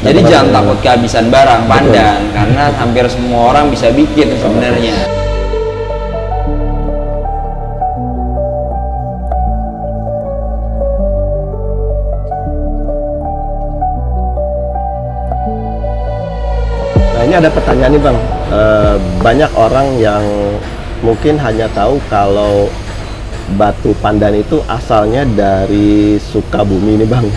Jadi jangan takut kehabisan barang pandan, karena hampir semua orang bisa bikin sebenarnya. Nah, ini ada pertanyaan nih Bang. Banyak orang yang mungkin hanya tahu kalau batu pandan itu asalnya dari Sukabumi nih Bang.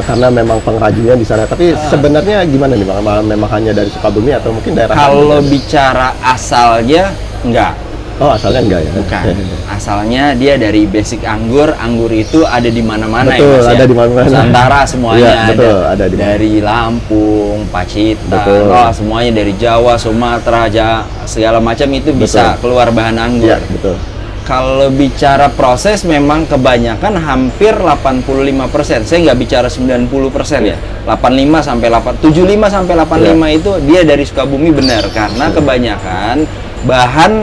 Karena memang pengrajinnya di sana. Tapi sebenarnya gimana nih Bang? Memang hanya dari Sukabumi atau mungkin daerah Kalau lain? bicara asalnya, enggak. Oh, asalnya enggak ya? Bukan. Asalnya dia dari basic anggur. Anggur itu ada di mana-mana Betul, ya Mas, ada ya? di mana-mana. Nusantara semuanya Iya, betul, ada di mana. dari Lampung, Pacitan, Betul. semuanya dari Jawa, Sumatera, segala macam itu bisa Betul. keluar bahan anggur. Iya, betul. Kalau bicara proses memang kebanyakan hampir 85%. Saya nggak bicara 90% ya. 75 sampai 75 sampai 85 itu dia dari Sukabumi benar, karena kebanyakan bahan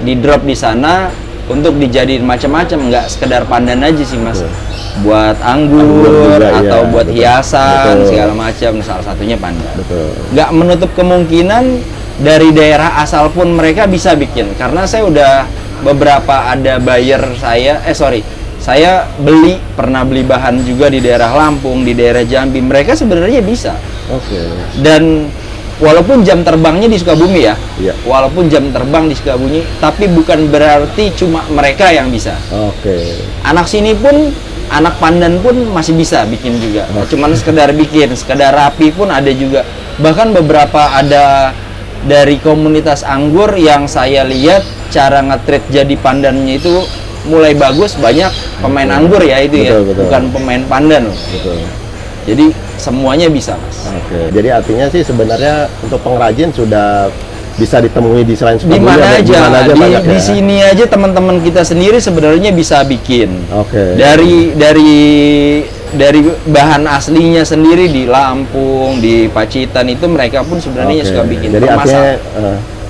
di drop di sana untuk dijadiin macam-macam, nggak sekedar pandan aja sih Mas. Buat anggur juga, atau iya, buat betul. hiasan Betul. segala macam, salah satunya pandan. Betul. Nggak menutup kemungkinan dari daerah asal pun mereka bisa bikin, karena saya udah beberapa ada buyer saya pernah beli bahan juga di daerah Lampung, di daerah Jambi, mereka sebenarnya bisa. Oke. Dan walaupun jam terbangnya di Sukabumi ya, Iya. walaupun jam terbang di Sukabumi, tapi bukan berarti cuma mereka yang bisa. Oke. Anak sini pun, anak pandan pun masih bisa bikin juga. Cuman sekedar bikin, sekedar rapi pun ada juga. Bahkan beberapa ada dari komunitas anggur yang saya lihat cara nge-treat jadi pandannya itu mulai bagus, banyak pemain anggur ya itu ya, Betul. bukan pemain pandan loh. Betul. Jadi semuanya bisa Mas. Oke. Jadi artinya sih sebenarnya untuk pengrajin sudah bisa ditemui di selain Di Sukabumi. mana ada- aja, dimana aja banyak di ya? sini aja teman-teman kita sendiri sebenarnya bisa bikin. Oke. Dari bahan aslinya sendiri di Lampung, di Pacitan itu mereka pun sebenarnya Oke. suka bikin. Jadi artinya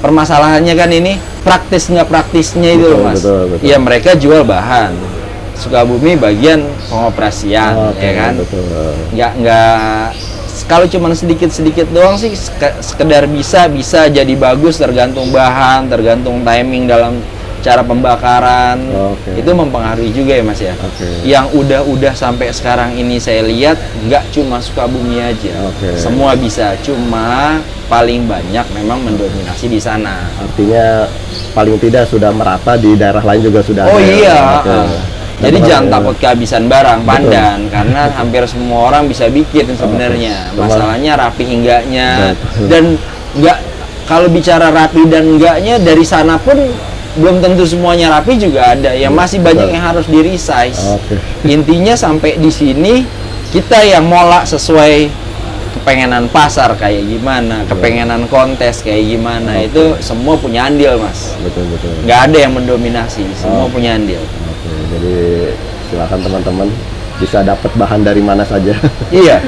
Permasalahannya kan ini praktis nggak praktisnya itu loh Mas. betul. Ya mereka jual bahan. Sukabumi bagian pengoperasian, oke, ya kan. betul. Nggak kalau cuma sedikit doang sih sekedar bisa jadi bagus, tergantung bahan, tergantung timing dalam cara pembakaran. Oke. Itu mempengaruhi juga ya Mas ya. Oke. Yang udah sampai sekarang ini saya lihat nggak cuma Sukabumi aja. Oke. Semua bisa, cuma paling banyak memang mendominasi di sana. Artinya paling tidak sudah merata di daerah lain juga sudah Oh ada. iya. Oke. Jadi Teman-teman, jangan takut kehabisan barang Betul. pandan, karena hampir semua orang bisa bikin sebenarnya. Teman- Masalahnya rapi enggaknya. Betul. Dan enggak, kalau bicara rapi dan enggaknya dari sana pun belum tentu semuanya rapi juga ada. Ya masih banyak Betul. yang harus di resize. Oke. Intinya sampai di sini kita yang mola sesuai kepengenan pasar kayak gimana, kepengenan kontes kayak gimana, itu semua punya andil Mas. Betul. Nggak ada yang mendominasi, semua punya andil. Oke. Jadi silakan teman-teman bisa dapat bahan dari mana saja. Iya,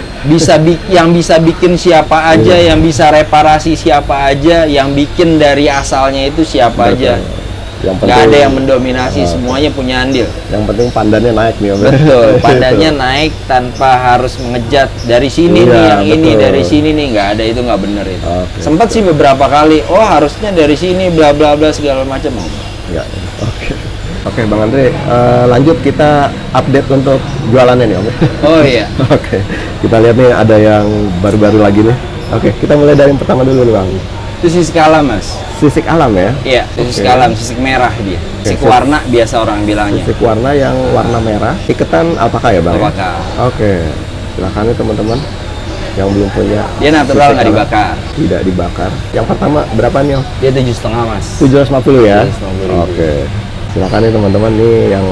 yang bisa bikin siapa aja, yang bisa reparasi siapa aja, yang bikin dari asalnya itu siapa aja. Yang Nggak ada yang mendominasi, semuanya punya andil. Yang penting pandannya naik nih Om. Betul, pandannya naik tanpa harus mengejat dari sini Iya, nih, yang ini betul. dari sini nih, nggak ada, itu nggak bener itu. Oke, Sempat sih beberapa kali, oh harusnya dari sini, bla bla bla segala macam. Ya. Oke. Oke, Bang Andre, lanjut kita update untuk jualannya nih Om. Oh iya. Oke. Kita lihat nih ada yang baru-baru lagi nih. Oke, kita mulai dari yang pertama dulu nih Bang. Itu sisik alam Mas. Sisik alam ya. Iya, sisik Oke. alam, sisik merah dia. Sisik sisik- warna biasa orang bilangnya. Sisik warna yang warna merah. Iketan apakah ya Bang? Apakah? Oke. Silakan nih teman-teman yang belum punya. Dia natural, sisik nggak alam. dibakar. Tidak dibakar. Yang pertama berapa nih Om? Dia 7,5 Mas. 750 ya. 750.000. Oke. Silakan nih teman-teman nih yang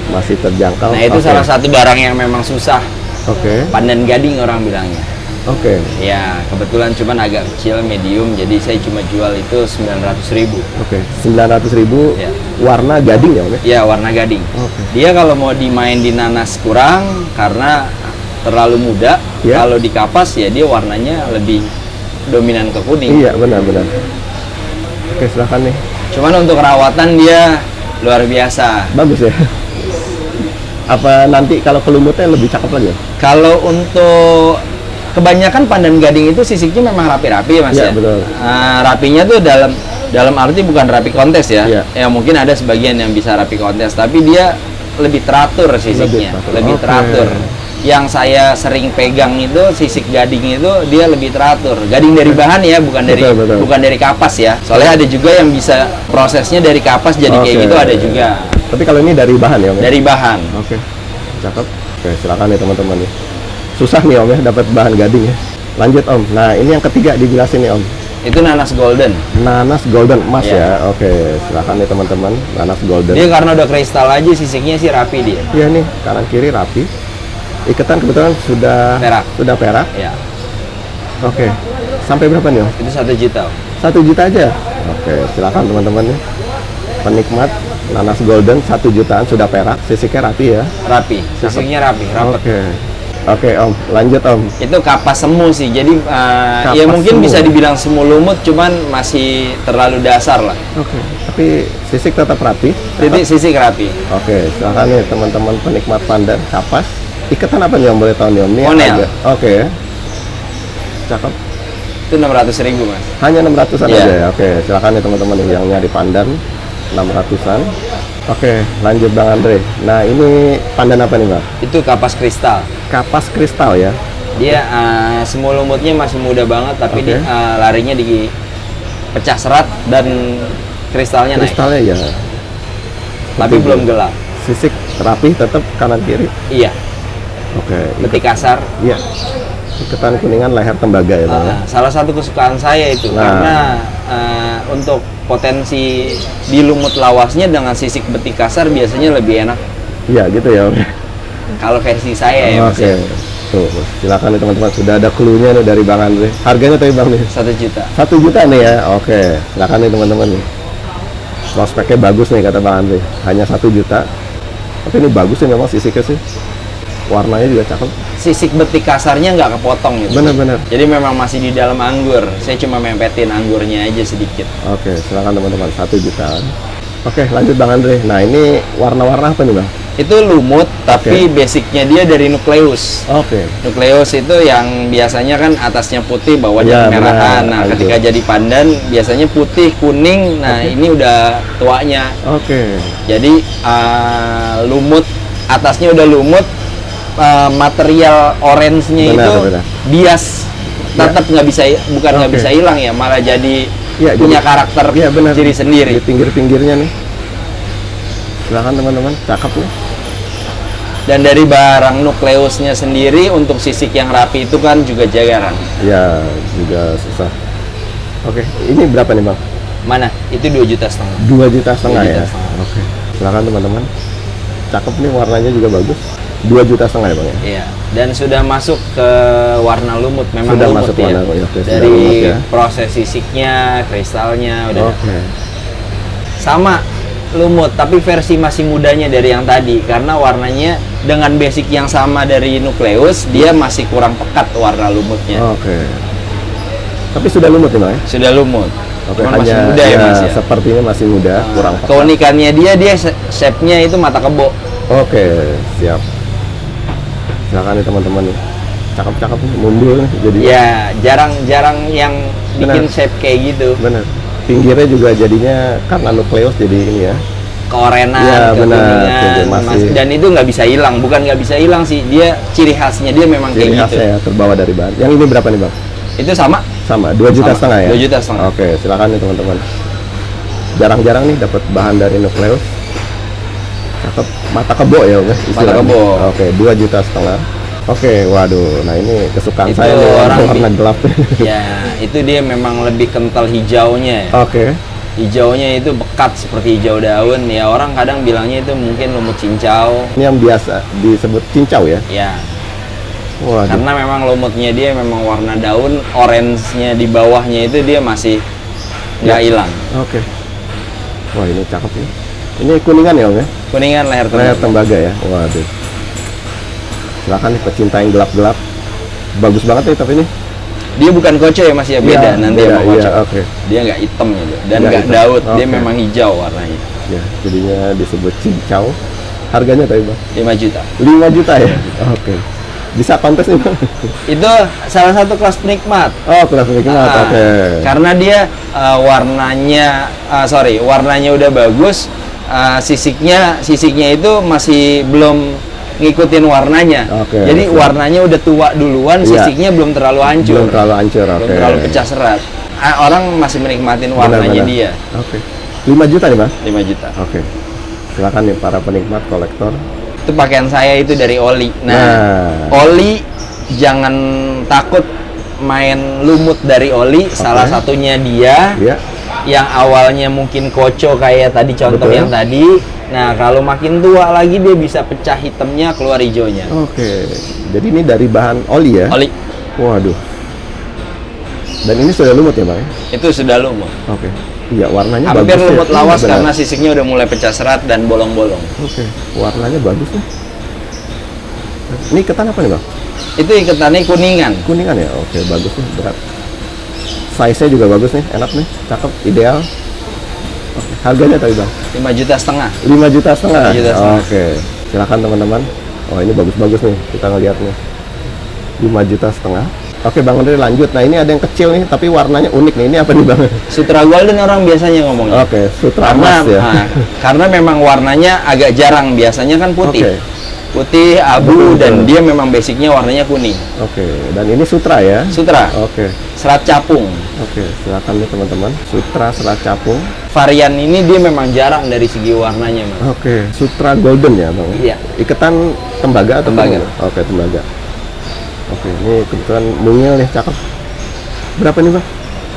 masih terjangkau. Nah itu Oke. salah satu barang yang memang susah. Oke. Pandan gading orang bilangnya. Oke. Ya kebetulan cuman agak kecil, medium, jadi saya cuma jual itu 900.000. Oke. 900.000 Ya. warna gading ya Om ya? Ya warna gading. Oke. Dia kalau mau dimain di nanas kurang karena terlalu muda. Ya. Kalau di kapas ya dia warnanya lebih dominan ke kuning. Iya benar-benar. Oke silakan nih. Cuman untuk rawatan dia luar biasa. Bagus ya. Apa nanti kalau kelumutnya lebih cakep lagi ya? Kalau untuk kebanyakan pandan gading itu sisiknya memang rapi-rapi ya Mas Iya, ya. betul. Rapinya tuh dalam arti bukan rapi kontes ya. Iya. Ya mungkin ada sebagian yang bisa rapi kontes, tapi dia lebih teratur sisiknya, lebih Oke. teratur. Yang saya sering pegang itu sisik gading itu dia lebih teratur. Gading dari bahan ya, bukan dari Betul. bukan dari kapas ya. Soalnya ada juga yang bisa prosesnya dari kapas jadi kayak Oke. gitu ada juga. Tapi kalau ini dari bahan ya Om? Dari bahan. Oke, cakep. Oke, silakan nih teman-teman nih. Susah nih Om ya dapat bahan gading ya. Lanjut Om. Nah ini yang ketiga dijelasin nih Om. Itu nanas golden. Nanas golden emas Iya. ya. Oke, silakan nih teman-teman. Nanas golden. Dia karena udah kristal aja sisiknya sih rapi dia. Iya nih kanan kiri rapi. Iketan kebetulan sudah Perak. Sudah perak. Ya, Oke. Sampai berapa nih Om? itu 1 juta. 1 juta aja. Oke, silakan teman-teman nih. Penikmat nanas golden 1 jutaan sudah perak. Sisiknya rapi ya. Rapi, sisiknya rapi, rapet. Oke. Oke Om, lanjut Om. Itu kapas semu sih. Jadi ya Kapas mungkin semu. bisa dibilang semu lumut, cuman masih terlalu dasar lah. Oke. Tapi sisik tetap rapi. Jadi sisik rapi. Oke, silakan nih teman-teman penikmat pandan kapas. Iketan apa nih Om boleh tahu nih Om? Ini Monel. agak- Oke. Cakep. Itu 600.000 Mas. Hanya 600-an Iya. aja ya. Oke, silakan nih teman-teman nih yang nyari pandan 600-an. Oke, lanjut Bang Andre. Nah, ini pandan apa nih, Bang? Itu kapas kristal. Kapas kristal ya. Dia semu lumutnya masih muda banget, tapi Oke. larinya di pecah serat dan kristalnya naik. Kristalnya ya. Tapi Oke, belum Bang. gelap. Sisik rapi tetap kanan kiri. Iya, Oke. peti kasar. Iya. Iketan kuningan leher tembaga ya, Bang ya. Salah satu kesukaan saya itu Nah. karena untuk potensi di lumut lawasnya dengan sisik beti kasar biasanya lebih enak Iya, gitu ya. Oke. kalau versi saya ya Mas Oke. ya. Tuh, silakan nih teman-teman. Sudah ada clue-nya nih dari Bang Andre. Harganya tapi Bang nih. 1 juta. 1 juta nih ya. Oke. Silakan nih teman-teman nih. Prospeknya bagus nih kata Bang Andre. Hanya 1 juta. Tapi ini bagus sih memang sisiknya sih. Warnanya juga cakep. Sisik beti kasarnya nggak kepotong gitu. Bener-bener. Jadi memang masih di dalam anggur. Saya cuma mempetin anggurnya aja sedikit. Oke, silakan teman-teman. 1 jutaan. Oke, lanjut Bang Andre. Nah, ini warna-warna apa nih Bang? Itu lumut, tapi basicnya dia dari nukleus. Oke. Nukleus itu yang biasanya kan atasnya putih, bawahnya Ya, kemerahan. benar. Nah, Lanjut. ketika jadi pandan biasanya putih, kuning. Nah, Oke. ini udah tuanya. Oke. Jadi lumut, atasnya udah lumut, material orange-nya Benar, itu benar. bias, tetap nggak bisa, bukan nggak Oke. bisa hilang ya, malah jadi Ya, punya jadi- karakter Iya, benar. ciri sendiri. Di pinggir-pinggirnya nih. Silakan teman-teman. Cakep nih. Dan dari barang nukleusnya sendiri untuk sisik yang rapi itu kan juga jarang. Ya, juga susah. Oke, ini berapa nih Bang? Mana? Itu 2,5 juta. 2,5 juta 2,5 ya? juta. Oke. Silakan teman-teman. Cakep nih, warnanya juga bagus. 2,5 juta ya Bang ya? Iya. Dan sudah masuk ke warna lumut, memang Sudah lumut masuk ya. warna, ya, oke, sudah Dari lumut ya. proses sisiknya, kristalnya udah Oke. sama lumut, tapi versi masih mudanya dari yang tadi karena warnanya dengan basic yang sama dari nukleus, dia masih kurang pekat warna lumutnya. Oke. Tapi sudah lumut nih Bang ya? Sudah lumut. Oke, Cuman masih hanya muda ya, Mas ya. sepertinya masih muda, kurang pekat. Keunikannya dia shape-nya itu mata kebo. Oke, siap. Silakan nih teman-teman nih. Cakep-cakep nih, mundur nih jadi. Ya, jarang-jarang yang bikin Benar. shape kayak gitu. Bener. Pinggirnya juga jadinya karena nukleus jadi ini ya. Keorenan, Iya, benar. kekuningan, Masih- dan itu nggak bisa hilang. Bukan nggak bisa hilang sih, dia ciri khasnya dia memang Ciri kayak gitu. khasnya ya, terbawa dari bahan. Yang ini berapa nih Bang? Itu sama. Sama, 2,5 juta ya? 2,5 juta. Oke, silakan nih teman-teman. Jarang-jarang nih dapat bahan dari nukleus. Cakep, mata kebo ya, Bang, istilahnya. kebo. Oke, 2,5 juta. Oke, waduh, nah ini kesukaan Itu saya nih, orang warna gelap. Ya, itu dia memang lebih kental hijaunya. Oke, Hijaunya itu pekat seperti hijau daun. Ya, orang kadang bilangnya itu mungkin lumut cincau. ini yang biasa disebut cincau ya? Ya, Waduh, karena memang lumutnya dia memang warna daun, orange-nya di bawahnya itu dia masih nggak hilang. oke. Wah, ini cakep nih. Ini kuningan ya, Om ya? Kuningan leher Leher tembaga. tembaga ya? Waduh. Silakan nih pecinta yang gelap-gelap. Bagus banget nih tapi ini. Dia bukan koco ya Mas ya, beda Iya, nanti beda, sama koco. iya, oke. Dia nggak hitam gitu dan Nggak nggak hitam. daud, dia Oke. memang hijau warnanya. Ya, jadinya disebut cincau. Harganya tadi Bang? 5 juta. 5 juta ya? Oke. Bisa kontes nih Bang? Itu salah satu kelas penikmat. Oh, kelas penikmat, oke. Karena dia warnanya udah bagus, sisiknya itu masih belum ngikutin warnanya. Oke, Jadi oke. warnanya udah tua duluan, Iya. sisiknya belum terlalu hancur. Belum terlalu hancur, oke. Belum terlalu pecah serat. Orang masih menikmatin warnanya Benar-benar. dia. Oke. 5 juta nih Bang? 5 juta. Oke. Silakan nih para penikmat kolektor. Itu pakaian saya itu dari oli. Nah. Oli jangan takut main lumut dari oli. Salah satunya dia Ya. yang awalnya mungkin koco kayak tadi contoh Betul. yang tadi. Nah, kalau makin tua lagi dia bisa pecah hitamnya keluar hijaunya. Oke. Jadi ini dari bahan oli ya? Oli Waduh. Dan ini sudah lumut ya Bang? Ya? itu sudah lumut. Oke. Iya, warnanya Hampir bagus lumut ya. lawas Benar. karena sisiknya udah mulai pecah serat dan bolong-bolong. Oke. Warnanya bagus nih. Ini ketan apa nih Bang? Itu iketannya kuningan. Kuningan ya? Oke, bagus nih, berat. Size-nya juga bagus nih, enak nih, cakep, ideal. Oke, harganya tadi Bang? 5,5 juta. 5 juta setengah? 5 juta setengah. Oke, silakan teman-teman. Oh, ini bagus-bagus nih, kita ngeliat nih. 5 juta setengah. Oke Bang Andre, lanjut. Nah, ini ada yang kecil nih, tapi warnanya unik nih. Ini apa nih Bang? Sutra golden orang biasanya ngomongnya. Oke, sutra Karena emas ya? karena memang warnanya agak jarang, biasanya kan putih. Oke. Putih, abu, Betul, dan betul. dia memang basicnya warnanya kuning. Oke, dan ini sutra ya? Sutra, Oke, serat capung. oke, silakan nih teman-teman. Sutra serat capung. Varian ini dia memang jarang dari segi warnanya, Mas. Oke, sutra golden ya Bang? Iya. Iketan tembaga atau Tembaga. tembaga? Oke, tembaga. Oke, ini kebetulan mungil nih, cakep. Berapa nih Bang?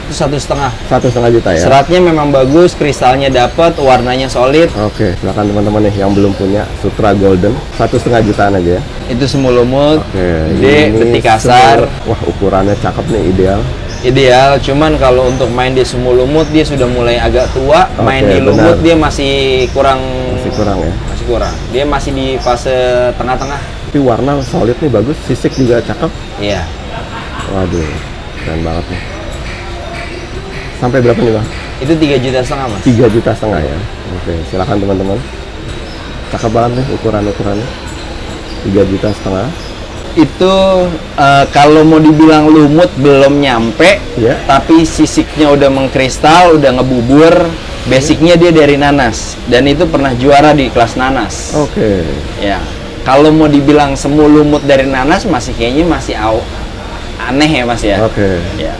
Itu 1,5. 1,5 juta ya? Seratnya memang bagus, kristalnya dapat, warnanya solid. Oke, silakan teman-teman nih yang belum punya Sutra Golden, 1,5 jutaan aja ya. Itu semu lumut, Oke, gede, ini detik kasar. Wah, ukurannya cakep nih, ideal. Ideal, cuman kalau untuk main di semu lumut dia sudah mulai agak tua. Main Oke, di lumut benar. dia masih kurang. Masih kurang ya. Masih kurang. Dia masih di fase tengah-tengah. Tapi warna solid nih, bagus. Sisik juga cakep. Iya. Waduh, keren banget nih. Sampai berapa nih Bang? Itu 3,5 juta, Mas. 3 juta setengah ya. Oke, silakan teman-teman. Cakep banget nih ukuran-ukurannya. 3 juta setengah. Itu kalau mau dibilang lumut belum nyampe, Ya. tapi sisiknya udah mengkristal, udah ngebubur. Basicnya dia dari nanas dan itu pernah juara di kelas nanas. Oke. Ya. Kalau mau dibilang semu lumut dari nanas masih kayaknya masih aneh ya Mas ya. Oke. Ya.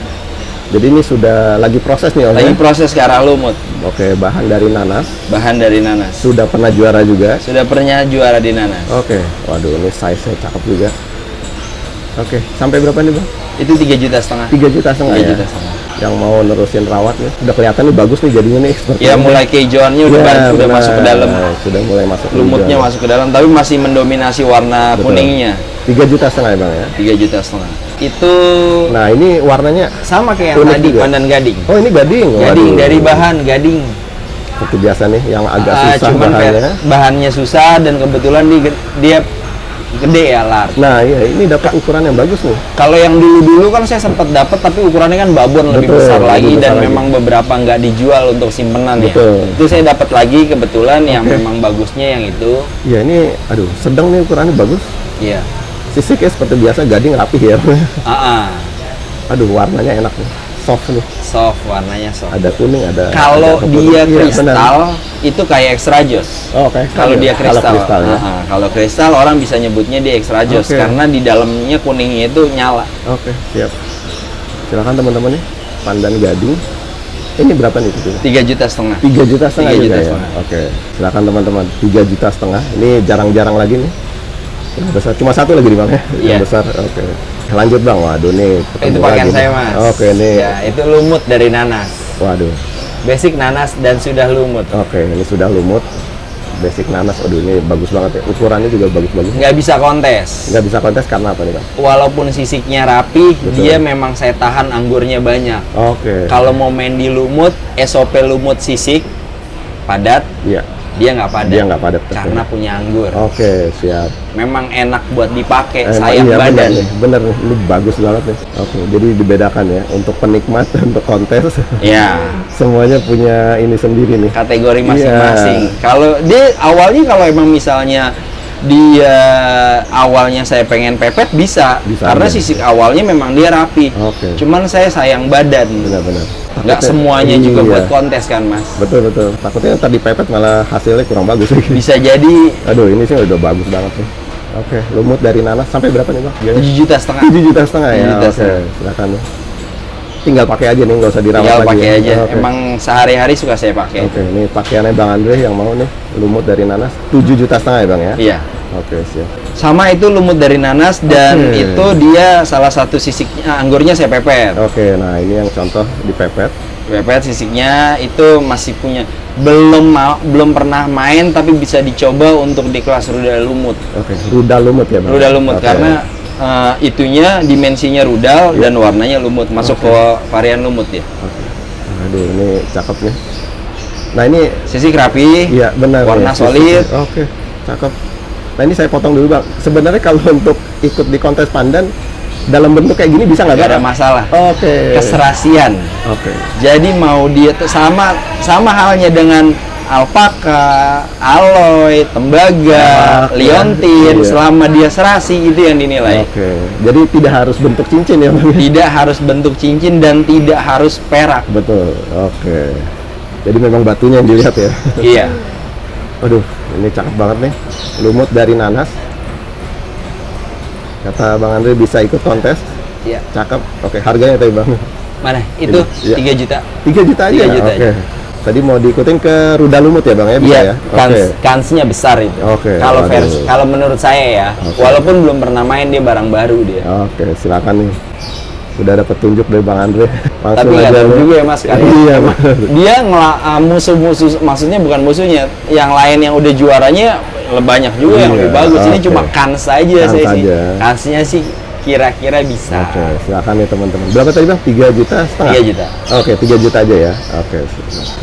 Jadi ini sudah lagi proses nih Om, Lagi ya? proses ke arah lumut, Oke, bahan dari nanas. bahan dari nanas. Sudah pernah juara juga. Sudah pernah juara di nanas. Oke. Waduh, ini size-nya cakep juga. Oke, sampai berapa nih Bang? Itu 3,5 juta. 3 juta setengah 3,5 ya? juta setengah. Yang mau nerusin rawat nih, udah kelihatan nih bagus nih jadinya nih seperti Ya ini. mulai keijoannya udah, Ya, udah benar. masuk ke dalam. Sudah mulai masuk ke Lumutnya hijau. masuk ke dalam, tapi masih mendominasi warna Betul. kuningnya. 3 juta setengah ya Bang ya? 3,5 juta. Itu Nah, ini warnanya, sama kayak yang unik tadi, juga. pandan gading. oh ini gading. Gading Waduh. dari bahan gading. Seperti biasa nih, yang agak susah Cuman bahannya. bahannya susah dan kebetulan dia gede ya lar. Nah, iya, ini dapat ukuran yang bagus nih. Kalau yang dulu-dulu kan saya sempat dapat tapi ukurannya kan babon lebih Betul, besar lagi lebih besar dan lagi. memang beberapa nggak dijual untuk simpenan ya. Betul. Itu saya dapat lagi kebetulan yang Oke. memang bagusnya yang itu. Ya ini, aduh, sedang nih ukurannya bagus. Iya. Sisiknya seperti biasa, gading rapih ya. Ah, Aduh, warnanya enak nih. Soft nih. soft warnanya soft. Ada kuning, ada. Kalau ada dia iya, kristal itu kayak extra joss. Oh, oke. Kalau dia kristal, ya. kalau kristal orang bisa nyebutnya dia extra joss Oke. karena di dalamnya kuningnya itu nyala. Oke, siap. Silakan teman-teman nih, pandan gading. Ini berapa nih itu? 3,5 juta. 3 juta setengah 3 juga juta ya? setengah. Oke, silakan teman-teman. 3 juta setengah. Ini jarang-jarang lagi nih. Yang besar cuma satu lagi di Bang ya? Iya. Yang besar. Oke. Lanjut Bang. Waduh nih. Itu ketemu pakaian lagi saya nih. Mas. Oke nih. Ya, itu lumut dari nanas. Waduh. Basic nanas dan sudah lumut. Oke, ini sudah lumut. Basic nanas. Waduh, ini bagus banget ya. Ukurannya juga bagus-bagus. Nggak bisa kontes. Nggak bisa kontes karena apa nih Bang? Walaupun sisiknya rapi, Betul. dia memang saya tahan anggurnya banyak. Oke. Kalau mau main di lumut, SOP lumut sisik padat, Iya. dia nggak padat. Dia nggak padat. Karena punya anggur. Oke, siap. Memang enak buat dipakai, Emang sayang iya, badan. bener nih, ini bagus banget nih. Oke, jadi dibedakan ya untuk penikmat dan untuk kontes. Ya, Semuanya punya ini sendiri nih. kategori masing-masing. Kalau dia awalnya kalau emang misalnya dia awalnya saya pengen pepet bisa karena aja. sisik awalnya memang dia rapi. Oke. Cuman saya sayang badan. Benar-benar. Nggak semuanya juga buat kontes kan, Mas. Betul. Takutnya tadi pepet malah hasilnya kurang bagus lagi. Bisa jadi Aduh, ini sih udah bagus banget nih. Oke, lumut dari nanas sampai berapa nih, Bang? 7,5 juta. 7,5 juta ya. 7,5 juta. Oke, silakan nih. Tinggal pakai aja nih, nggak usah dirawat Tinggal lagi. pakai ya. aja. Oke. Emang sehari-hari suka saya pakai. Oke, ini pakaiannya Bang Andre yang mau nih, lumut dari nanas 7,5 juta ya, Bang ya? Iya. Oke, siap. Sama itu lumut dari nanas dan Oke. itu dia salah satu sisiknya anggurnya saya pepet. Oke, nah ini yang contoh dipepet. Pepet sisiknya itu masih punya belum pernah main tapi bisa dicoba untuk di kelas rudal lumut. Oke, rudal lumut ya, Bang? Rudal lumut Oke. karena itunya dimensinya rudal dan warnanya lumut masuk ke varian lumut ya. Oke. Aduh, ini cakep nih. Nah, ini Sisik rapi, iya benar. warna ya, solid. Oke, cakep. Nah, ini saya potong dulu, Bang. Sebenarnya kalau untuk ikut di kontes pandan dalam bentuk kayak gini bisa nggak, Nggak Bang? ada masalah. Oke. Keserasian. Oke. Jadi mau dia tuh sama halnya dengan alpaka, aloy, tembaga, Lemak, liontin, iya. selama dia serasi itu yang dinilai. Oke. Jadi tidak harus bentuk cincin ya, Bang? Tidak harus bentuk cincin dan tidak harus perak. Betul. Oke. Jadi memang batunya yang dilihat ya. Iya. Aduh, ini cakep banget nih. Lumut dari nanas. Kata Bang Andre bisa ikut kontes. Iya. Cakep. Oke, harganya tadi, Bang. Mana? Itu Iya. 3 juta. 3 juta aja. 3 juta Oke. aja. Tadi mau diikutin ke rudal lumut ya, Bang ya? Bisa Iya, ya? Oke. kansnya besar itu. Oke, Kalau waduh. kalau menurut saya ya, Oke. walaupun belum pernah main dia barang baru dia. Oke, silakan nih. Sudah dapat tunjuk dari Bang Andre. Langsung Tapi nggak aja tahu nih. juga ya Mas kali. Iya, benar. Dia musuh-musuh, maksudnya bukan musuhnya, yang lain yang udah juaranya banyak juga yang Iya, lebih bagus. Ini oke. cuma kans aja Kans saya sih. aja. Kansnya sih kira-kira bisa. Oke, silakan nih teman-teman. Berapa tadi, Bang? 3,5 juta? 3 juta. Oke, 3 juta aja ya. Oke.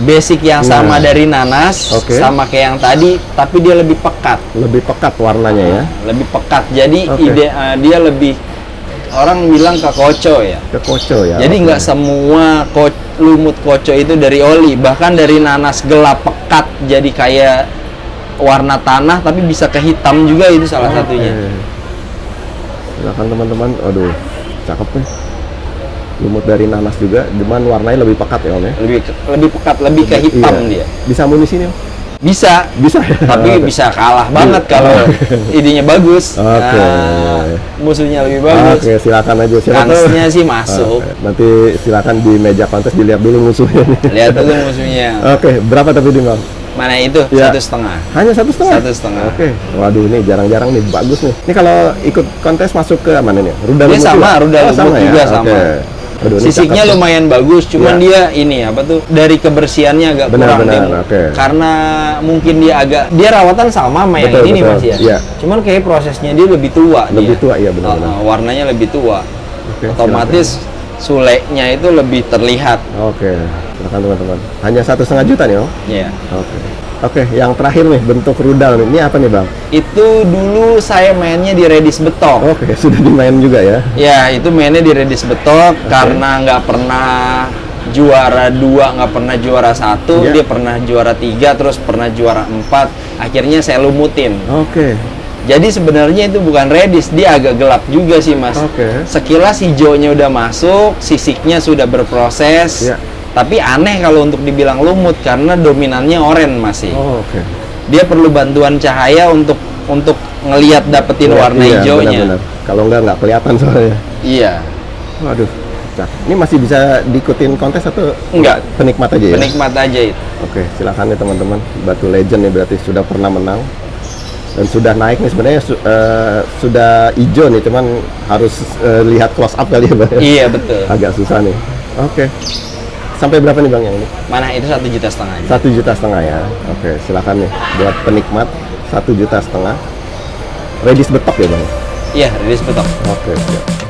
Basic yang sama Nah. dari nanas, Oke. sama kayak yang tadi, tapi dia lebih pekat. Lebih pekat warnanya ya. Lebih pekat. Jadi Oke. dia lebih, orang bilang ke koco ya. Ke koco ya. Jadi oke. nggak semua lumut koco itu dari oli, bahkan dari nanas gelap pekat jadi kayak warna tanah tapi bisa ke hitam juga, itu salah Oke. satunya. Silakan teman-teman. Aduh, cakep nih. Lumut dari nanas juga, cuman warnanya lebih pekat ya, Om ya. Lebih pekat, lebih ke hitam Iya. dia. Bisa amunisi nih, Om? Bisa, Bisa ya. tapi Oke. bisa kalah banget kalau idenya bagus. Oke. Nah, musuhnya lebih bagus. Oke, silakan aja. Silakan. Kansnya sih masuk. Oke, nanti silakan di meja kontes dilihat dulu musuhnya nih. Lihat dulu musuhnya. Oke, berapa tapi di Bang? Mana itu? Ya. 1,5. Hanya 1,5? 1,5. Oke, waduh ini jarang-jarang nih, bagus nih. Ini kalau ikut kontes masuk ke mana nih? Rudal Dia lumut sama, juga? rudal Oh, lumut juga ya? sama. Oke. Aduh, ini Sisiknya cakep. lumayan bagus, cuman Ya. dia ini apa tuh, dari kebersihannya agak Benar, kurang. benar, Dia- oke. Karena mungkin dia rawatan sama yang Betul, ini betul. Mas ya. Iya. Cuman kayak prosesnya dia lebih tua. Lebih dia. tua, iya, benar-benar. Warnanya lebih tua. Oke, Otomatis suleknya itu lebih terlihat. Oke, silakan teman-teman. Hanya 1,5 juta nih, Om? Ya. Oke. Oke, yang terakhir nih, bentuk rudal nih. Ini apa nih, Bang? Itu dulu saya mainnya di Redis Betok. Oke, sudah dimain juga ya. Ya, itu mainnya di Redis Betok karena nggak pernah juara 2, nggak pernah juara 1, Iya. dia pernah juara 3, terus pernah juara 4. Akhirnya saya lumutin. Oke. Jadi sebenarnya itu bukan Redis, dia agak gelap juga sih Mas. Oke. Sekilas hijaunya udah masuk, sisiknya sudah berproses. Iya. Tapi aneh kalau untuk dibilang lumut karena dominannya oranye masih. Oh, oke. Dia perlu bantuan cahaya untuk ngelihat dapetin warna Iya, hijaunya. benar-benar. Kalau nggak kelihatan soalnya. Iya. Waduh. Cak. Ini masih bisa diikutin kontes atau Enggak. penikmat aja ya? Penikmat aja itu. Oke, silakan nih teman-teman. Batu Legend nih berarti sudah pernah menang dan sudah naik nih sebenarnya sudah hijau nih, cuman harus lihat close up kali ya, Bang. Iya betul. Agak susah nih. Oke. Sampai berapa nih, Bang, yang ini? Mana itu 1,5 juta aja. 1,5 juta ya. Oke, silakan nih buat penikmat 1,5 juta. Redis Betok ya, Bang. Iya, Redis Betok. Oke, siap.